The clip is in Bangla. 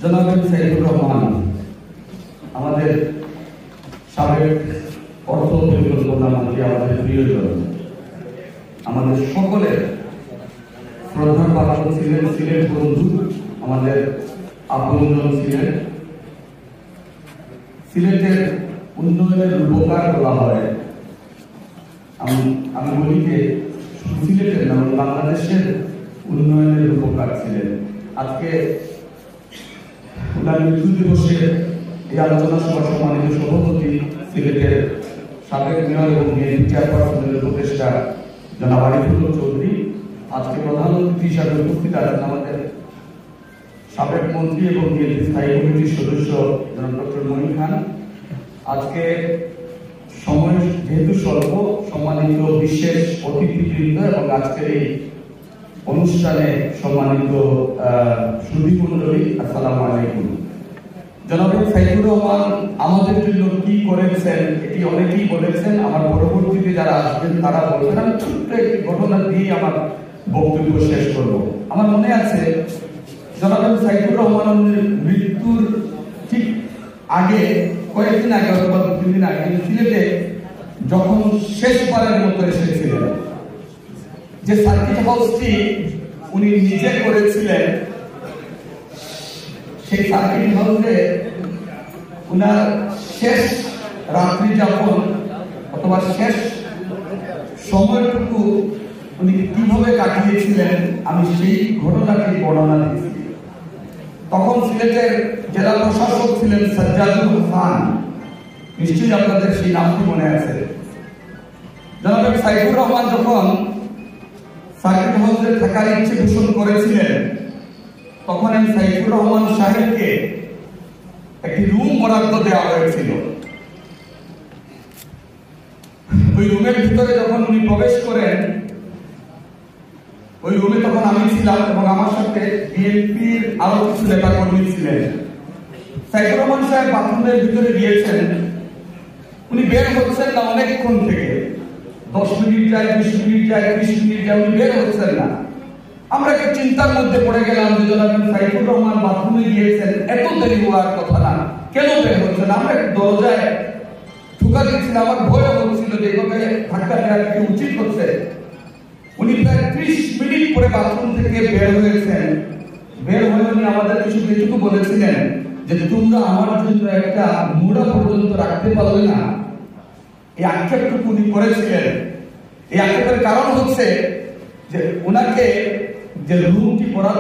জনাব সাইদুর রহমান আমাদের সাবেক অর্থ পরিকল্পনা মন্ত্রী, আমাদের প্রিয়জন, আমাদের সকলের শ্রদ্ধার পাত্র ছিলেন, ছিলেন বন্ধু, আমাদের আপনজন ছিলেন। সিলেটের উন্নয়নের রূপকার বলা হয়। আমি বলি যে সিলেটের না, বাংলাদেশের উন্নয়নের রূপকার ছিলেন। আজকে ওনার মৃত্যু দিবসে এই আলোচনা সভা সম্মানিত সভাপতি সিলেটের সাবেক মেয়র এবং বিএনপি চেয়ারপারসনের উপদেষ্টা জনাব আরিফুল্লাহ চৌধুরী, আজকে প্রধান অতিথি হিসাবে উপস্থিত আছেন আমাদের সাবেক মন্ত্রী এবং বিএনপি স্থায়ী কমিটির সদস্য জনাব ডক্টর মঈন খান। আজকে সময় যেহেতু স্বল্প, সম্মানিত বিশেষ অতিথিবৃন্দ এবং আজকের এই অনুষ্ঠানে সম্মানিত সুধী মণ্ডলী, আসসালামু আলাইকুম। জনাব সাইদুর রহমান আমাদের জন্য কি করেছেন এটি অনেকেই বলেছেন, আমার পরবর্তীতে যারা আসবেন তারা বলবেন। আমি ছোট্ট একটি ঘটনা দিয়ে আমার বক্তব্য শেষ করব। আমার মনে আছে জনাব সাইদুর রহমানের মৃত্যুর ঠিক আগে, কয়েকদিন আগে অথবা 2-3 দিন আগে সিলেটে যখন শেষবারের মতো এসেছিলেন, যে সার্কিট হাউসটি উনি নিজে করেছিলেন, সেই সার্কিট হাউসে উনার শেষ রাত্রি যাপন অথবা শেষ সময়টুকু উনি কিভাবে কাটিয়েছিলেন, আমি সেই ঘটনাটি বর্ণনা দিচ্ছি। তখন সিলেটের জেলা প্রশাসক ছিলেন সাজ্জাদুল খান, নিশ্চয়ই আপনাদের সেই নামটি মনে আছে। জনাব সাইদুর রহমান যখন সার্কিট হাউসে থাকার ইচ্ছে পোষণ করেছিলেন, তখন এই সাইদুর রহমান সাহেবকে একটি রুম বরাদ্দ দেওয়া হয়েছিল। ওই রুমের ভিতরে যখন উনি প্রবেশ করেন, ওই রুমে তখন আমি ছিলাম এবং আমার সাথে বিএনপির আরো কিছু নেতা কর্মী ছিলেন। সাইদুর রহমান সাহেব বাথরুমের ভিতরে গিয়েছেন, উনি বের হচ্ছেন না অনেকক্ষণ থেকে, 10 মিনিট যায়, 20 মিনিট যায়, 30 মিনিট যায়, উনি বের হচ্ছেন না। আমরা একটু চিন্তার মধ্যে পড়ে গেলাম যে জনাব সাইদুর রহমান বাথরুমে গিয়েছেন, এত দেরি হওয়ার কথা না, কেন বের হচ্ছেন? আমরা একটু দরজায় ঠুকা দিচ্ছিলাম, আমার ভয় হচ্ছিল যে এভাবে ধাক্কা দেওয়া কি উচিত হচ্ছে। উনি প্রায় 30 মিনিট পরে বাথরুম থেকে বের হয়েছেন। বের হয়ে উনি আমাদের কিছু বলেছিলেন যে তোমরা আমার জন্য একটা মুড়া পর্যন্ত রাখতে পারবে না। এই আক্ষেপটুকু উনি করেছিলেন। এই আক্ষেপের কারণ হচ্ছে যে ওনাকে যে রুমটি পড়া